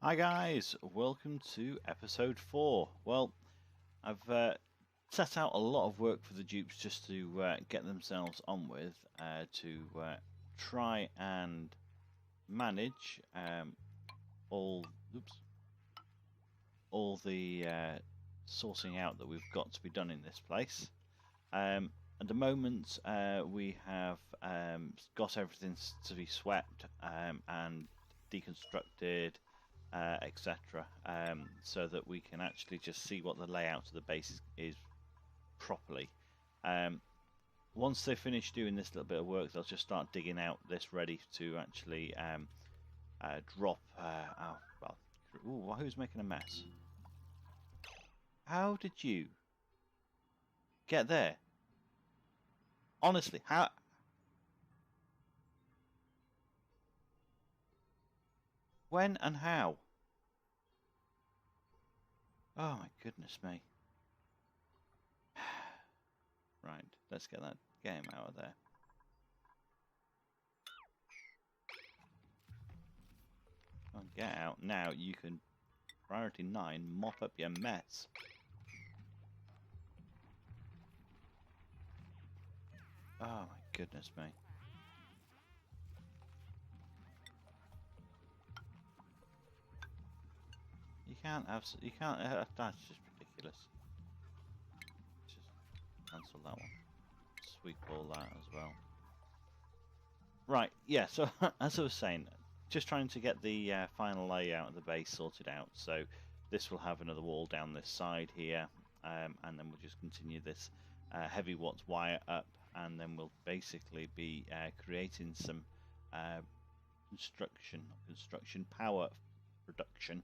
Hi guys, welcome to episode 4. Well, I've set out a lot of work for the dupes just to get themselves on with to try and manage all the sourcing out that we've got to be done in this place. At the moment, we have got everything to be swept and deconstructed, etc., so that we can actually just see what the layout of the base is properly. Once they finish doing this little bit of work, they'll just start digging out this ready to actually drop our... Well, ooh, who's making a mess? How did you get there? Honestly, how... When and how? Oh my goodness me. Right, let's get him out of there. Oh, get out. Now you can, priority 9, mop up your mess. Oh my goodness me. You can't have, that's just ridiculous. Just cancel that one. Sweep all that as well. Right, yeah, so as I was saying, just trying to get the final layout of the base sorted out. So this will have another wall down this side here, and then we'll just continue this heavy watts wire up, and then we'll basically be creating some construction power production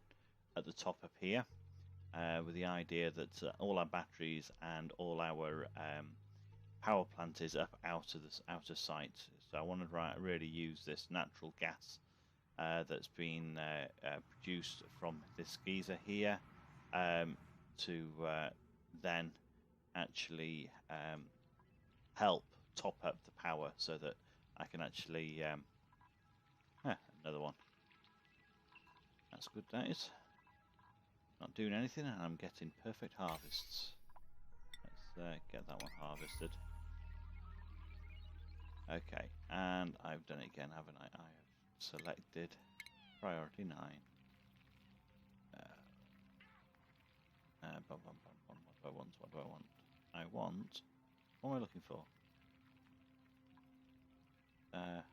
at the top up here, with the idea that all our batteries and all our power plant is up out of sight. So I want to really use this natural gas that's been produced from this geyser here to then actually help top up the power so that I can actually another one. That's good, that is. Not doing anything, and I'm getting perfect harvests. Let's get that one harvested. Okay, and I've done it again, haven't I? I have selected priority 9. What do I want? What do I want? What am I looking for?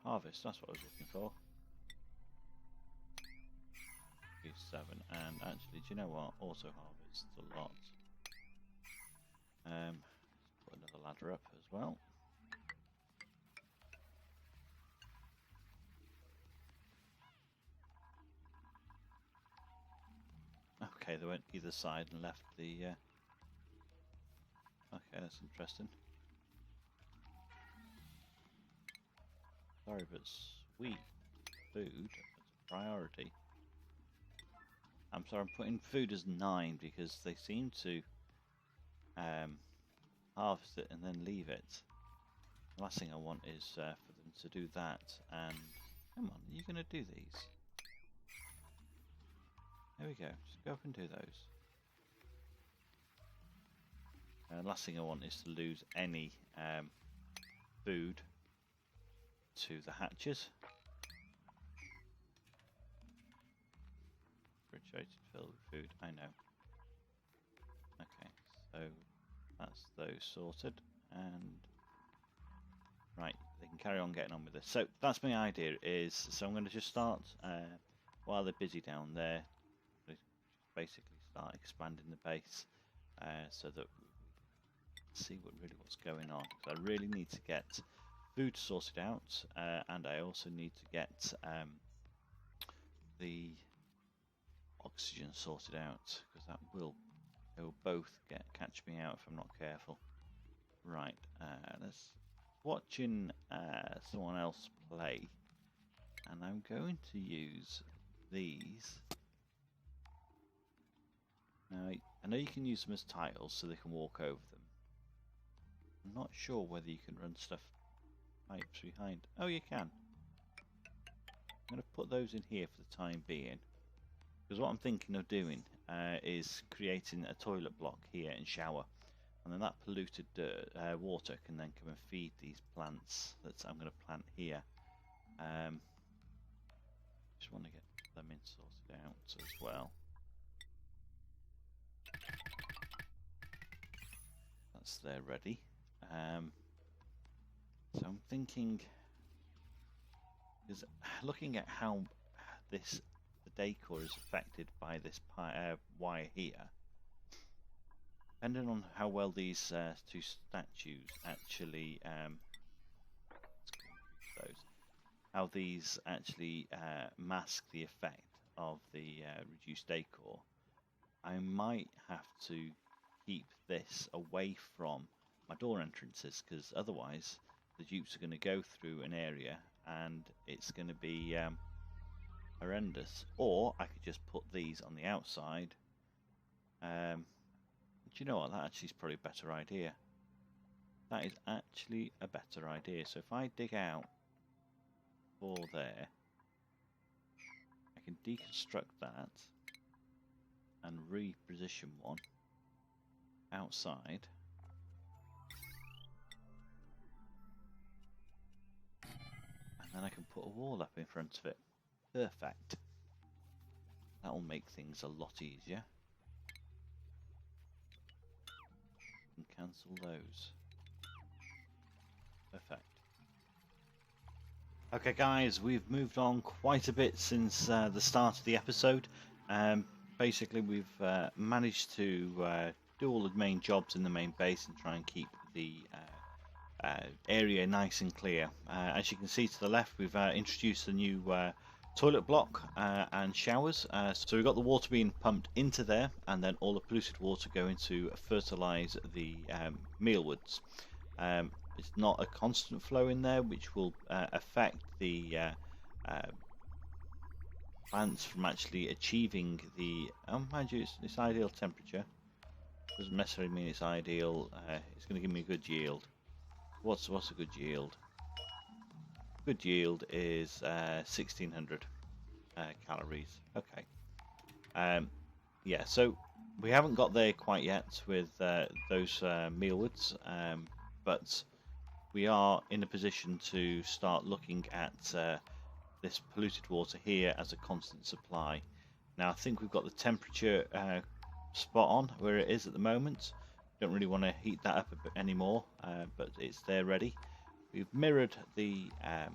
Harvest, that's what I was looking for. 7, and actually, do you know what? Auto harvest a lot. Let's put another ladder up as well. Okay, they went either side and left the... Okay, that's interesting. Sorry, but sweet food as a priority. I'm sorry, I'm putting food as 9 because they seem to harvest it and then leave it. The last thing I want is for them to do that. And come on, are you going to do these? There we go. Just go up and do those. The last thing I want is to lose any food to the hatches. Refrigerated filled with food, I know. Okay, so that's those sorted, and right, they can carry on getting on with this. So that's my idea is, so I'm going to just start, while they're busy down there, just basically start expanding the base, so that we see what's going on. So I really need to get food sorted out, and I also need to get the oxygen sorted out, because they will both catch me out if I'm not careful. Right, let's watching someone else play, and I'm going to use these. Now I know you can use them as tiles so they can walk over them. I'm not sure whether you can run stuff pipes behind. Oh, you can. I'm going to put those in here for the time being. Because what I'm thinking of doing is creating a toilet block here and shower. And then that polluted water can then come and feed these plants that I'm going to plant here. Just want to get them in sorted out as well. That's there ready. So I'm thinking, because looking at how the decor is affected by this wire here, depending on how well these two statues actually how these actually mask the effect of the reduced decor, I might have to keep this away from my door entrances, because otherwise the dupes are going to go through an area and it's going to be horrendous. Or I could just put these on the outside. Do you know what? That actually is probably a better idea. That is actually a better idea. So if I dig out 4 there, I can deconstruct that and reposition one outside. And then I can put a wall up in front of it. Perfect. That will make things a lot easier. And cancel those. Perfect. Okay guys, we've moved on quite a bit since the start of the episode. Basically we've managed to do all the main jobs in the main base and try and keep the area nice and clear. As you can see to the left, we've introduced a new toilet block and showers. So we've got the water being pumped into there, and then all the polluted water going to fertilise the mealwoods. It's not a constant flow in there, which will affect the plants from actually achieving the, mind you, it's ideal temperature. Doesn't necessarily mean it's ideal. It's going to give me a good yield. What's a good yield? Good yield is 1600 calories. Okay. Yeah, so we haven't got there quite yet with those mealwoods, but we are in a position to start looking at this polluted water here as a constant supply. Now I think we've got the temperature spot on where it is at the moment. Don't really want to heat that up a bit anymore, but it's there ready. We've mirrored the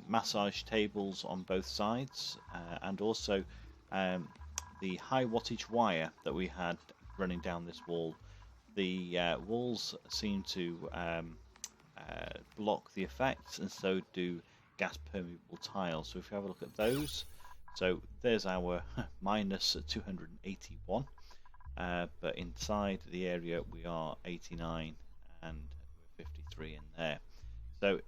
massage tables on both sides, and also the high wattage wire that we had running down this wall. The walls seem to block the effects, and so do gas permeable tiles. So if you have a look at those, so there's our minus 281, but inside the area we are 89 and we're 53 in there. So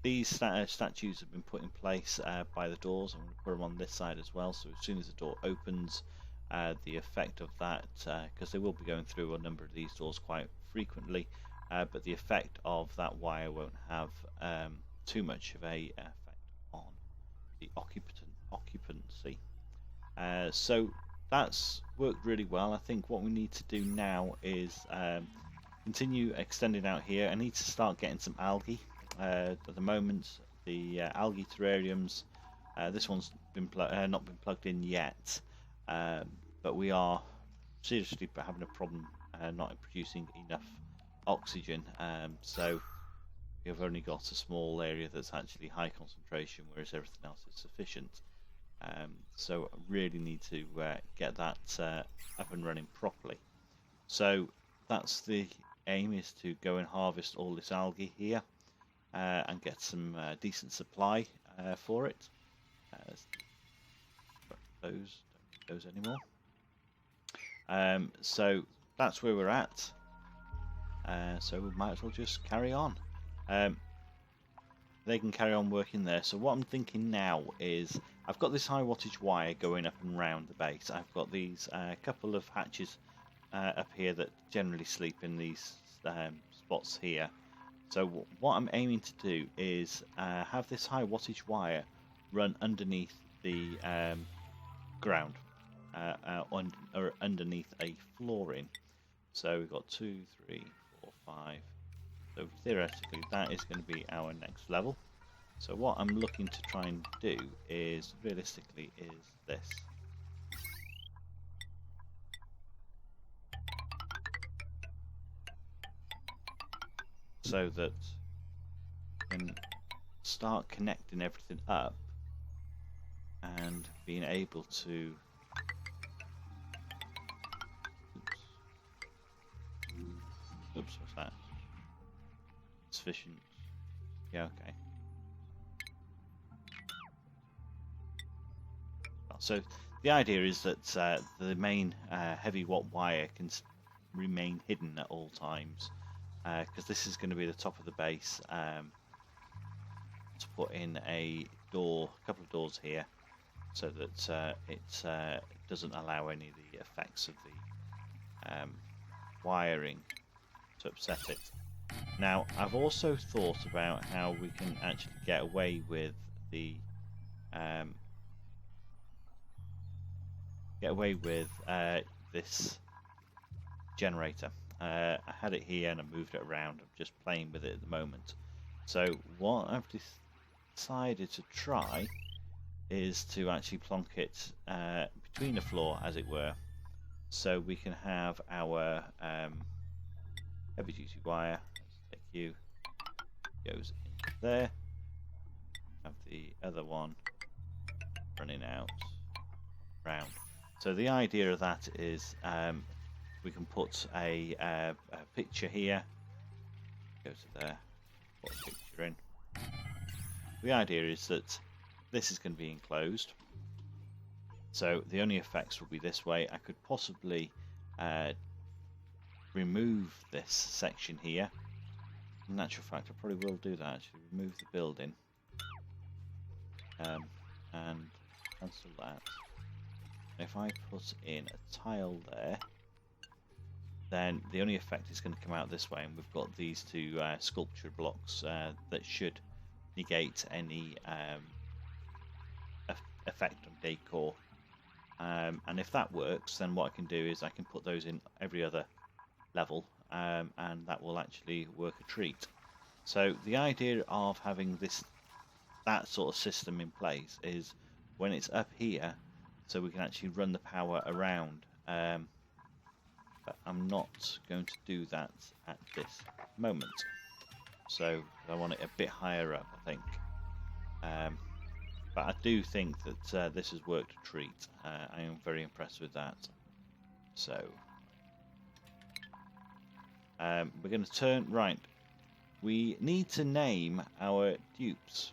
these statues have been put in place by the doors. I'm going to put them on this side as well, so as soon as the door opens, the effect of that, because they will be going through a number of these doors quite frequently, but the effect of that wire won't have too much of a effect on the occupancy. So that's worked really well. I think what we need to do now is continue extending out here. I need to start getting some algae. At the moment, the algae terrariums, this one's been not been plugged in yet, but we are seriously having a problem not producing enough oxygen. So we've only got a small area that's actually high concentration, whereas everything else is sufficient. So I really need to get that up and running properly. So that's the aim, is to go and harvest all this algae here and get some decent supply for it. Those anymore. So that's where we're at. So we might as well just carry on. They can carry on working there. So what I'm thinking now is, I've got this high wattage wire going up and round the base. I've got these couple of hatches up here that generally sleep in these spots here. So what I'm aiming to do is have this high wattage wire run underneath the ground. or underneath a flooring. So we've got 2, 3, 4, 5. So theoretically that is going to be our next level. So what I'm looking to try and do is, realistically, is this. So that we can start connecting everything up and being able to... Oops, what's that? Sufficient. Yeah, okay. So the idea is that the main heavy watt wire can remain hidden at all times, because this is going to be the top of the base, to put in a couple of doors here, so that it doesn't allow any of the effects of the wiring to upset it. Now, I've also thought about how we can actually get away with the this generator. I had it here and I moved it around. I'm just playing with it at the moment. So what I've decided to try is to actually plonk it between the floor, as it were, so we can have our heavy duty wire. Let's take you, goes in there. Have the other one running out round. So the idea of that is we can put a picture here. Go to there. Put a picture in. The idea is that this is going to be enclosed. So the only effects will be this way. I could possibly remove this section here. In actual fact, I probably will do that. Actually, remove the building and cancel that. If I put in a tile there, then the only effect is going to come out this way, and we've got these two sculpture blocks that should negate any effect on Decor. And if that works, then what I can do is I can put those in every other level, and that will actually work a treat. So the idea of having that sort of system in place is when it's up here, so we can actually run the power around. But I'm not going to do that at this moment. So I want it a bit higher up, I think. But I do think that this has worked a treat. I am very impressed with that. So we're going to turn right. We need to name our dupes.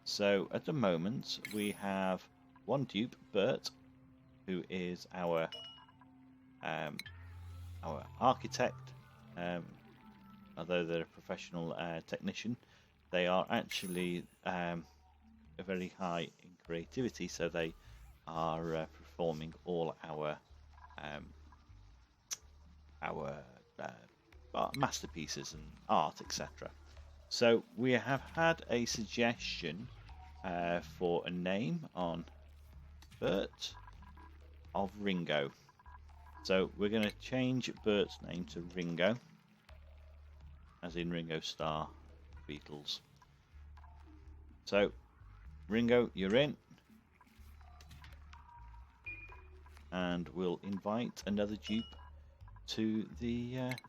So at the moment we have one dupe, Bert, who is our architect. Although they're a professional technician, they are actually very high in creativity, so they are performing all our masterpieces and art, etc. So we have had a suggestion for a name on Bert of Ringo. So we're going to change Bert's name to Ringo, as in Ringo Starr, Beatles. So Ringo, you're in, and we'll invite another dupe to the what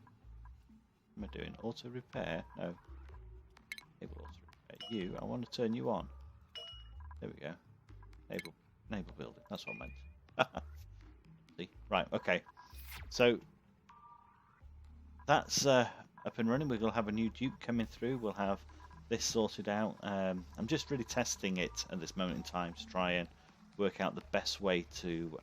am I doing? Auto repair? No. Enable auto repair. You, I want to turn you on. There we go. Enable building. That's what I meant. See? Right, okay. So that's up and running. We're going to have a new dupe coming through. We'll have this sorted out. I'm just really testing it at this moment in time to try and work out the best way to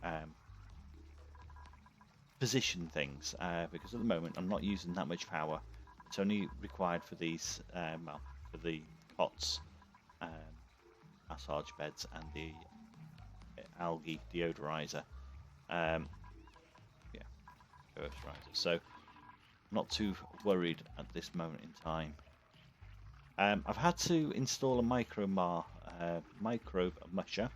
position things, because at the moment I'm not using that much power. It's only required for these, well, for the cots, massage beds, and the algae deodorizer. Yeah, deodorizer. So not too worried at this moment in time. I've had to install a microbe musher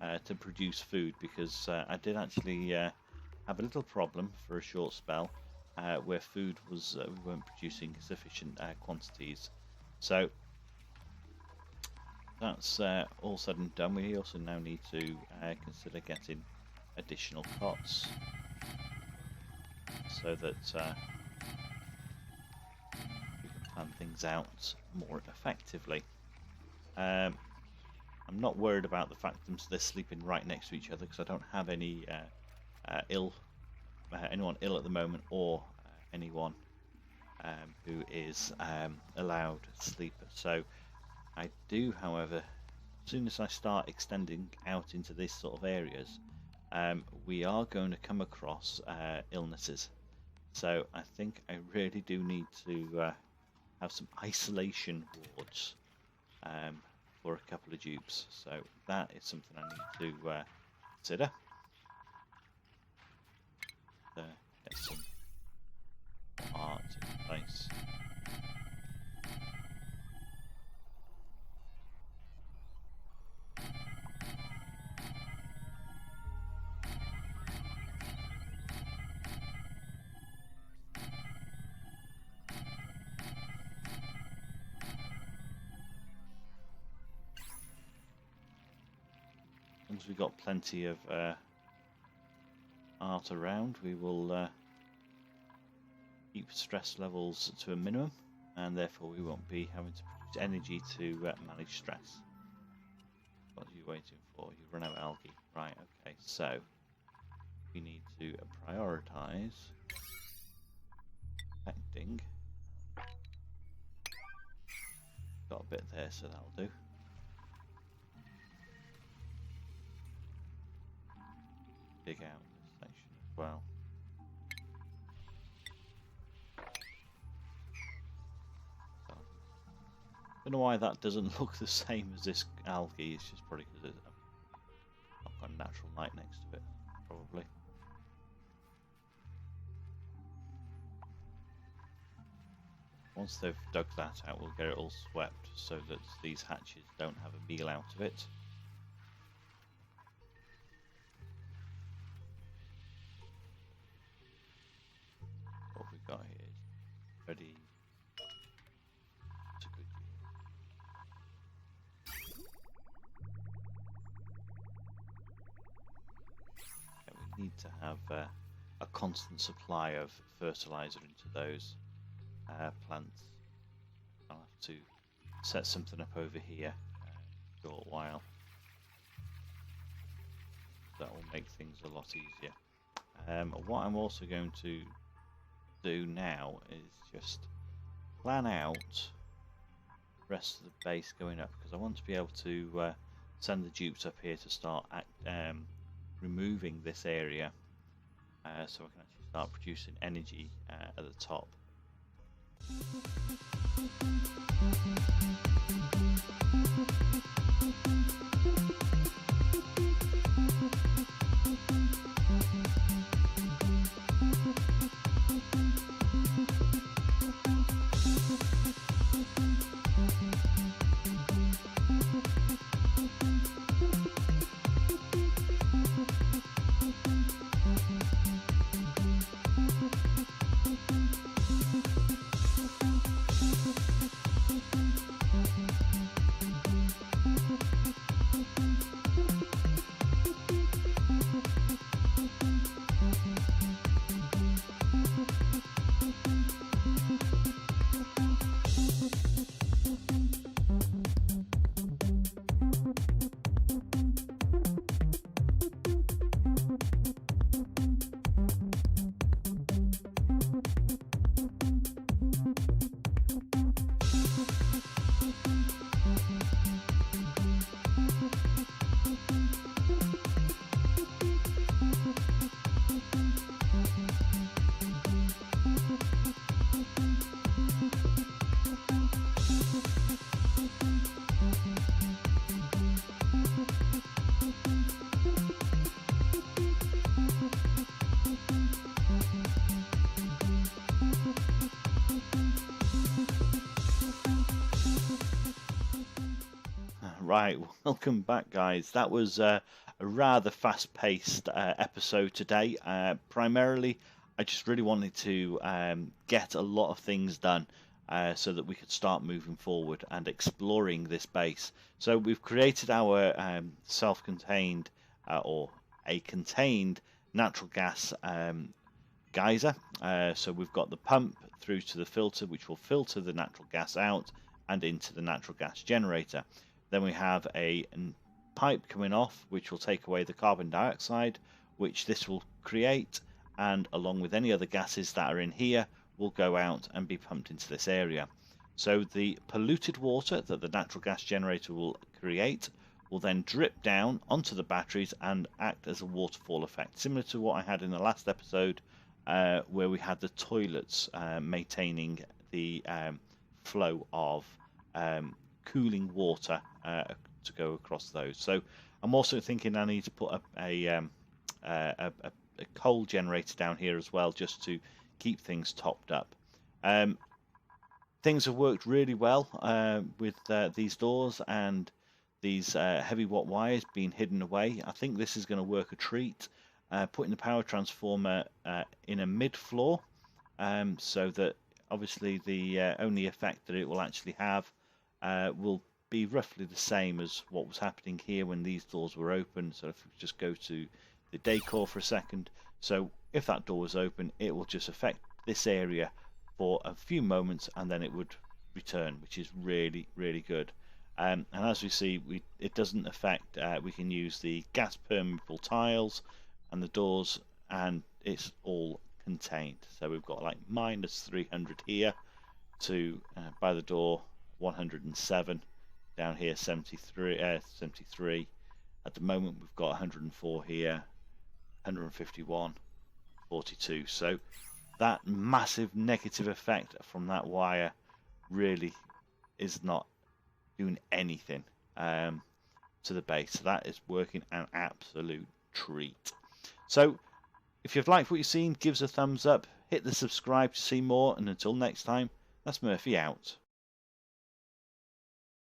to produce food, because I did actually have a little problem for a short spell where food was we weren't producing sufficient quantities. So that's all said and done. We also now need to consider getting additional cots so that we can plan things out more effectively. I'm not worried about the fact that they're sleeping right next to each other, because I don't have any anyone ill at the moment, or anyone who is allowed sleep. So I do, however, as soon as I start extending out into these sort of areas, we are going to come across illnesses. So I think I really do need to have some isolation wards for a couple of dupes. So that is something I need to consider. Get some art in place. Once we've got plenty of art around, we will keep stress levels to a minimum, and therefore we won't be having to produce energy to manage stress. What are you waiting for? You've run out of algae. Right, okay, so we need to prioritise affecting. Got a bit there, so that'll do. Dig out this section as well. Don't know why that doesn't look the same as this algae. It's just probably because it's not got a natural light next to it, probably. Once they've dug that out, we'll get it all swept so that these hatches don't have a meal out of it. What we've got here is ready. It's a good year. Yeah, we need to have a constant supply of fertilizer into those plants. I'll have to set something up over here in a short while. That will make things a lot easier. What I'm also going to do now is just plan out the rest of the base going up, because I want to be able to send the dupes up here to start removing this area, so I can actually start producing energy at the top. Right, welcome back, guys. That was a rather fast-paced episode today. Primarily, I just really wanted to get a lot of things done so that we could start moving forward and exploring this base. So we've created our self-contained or a contained natural gas geyser. So we've got the pump through to the filter, which will filter the natural gas out and into the natural gas generator. Then we have a pipe coming off, which will take away the carbon dioxide, which this will create, and along with any other gases that are in here, will go out and be pumped into this area. So the polluted water that the natural gas generator will create will then drip down onto the batteries and act as a waterfall effect, similar to what I had in the last episode, where we had the toilets maintaining the flow of cooling water to go across those. So I'm also thinking I need to put a coal generator down here as well, just to keep things topped up. Things have worked really well with these doors and these heavy watt wires being hidden away. I think this is going to work a treat. Putting the power transformer in a mid-floor, so that obviously the only effect that it will actually have will be roughly the same as what was happening here when these doors were open. So if we just go to the Decor for a second, so if that door was open, it will just affect this area for a few moments and then it would return, which is really, really good. And as we see, it doesn't affect, we can use the gas permeable tiles and the doors, and it's all contained. So we've got like minus 300 here to by the door 107, down here 73. At the moment we've got 104 here, 151, 42. So that massive negative effect from that wire really is not doing anything to the base. So that is working an absolute treat. So if you've liked what you've seen, give us a thumbs up, hit the subscribe to see more, and until next time, that's Murphy out.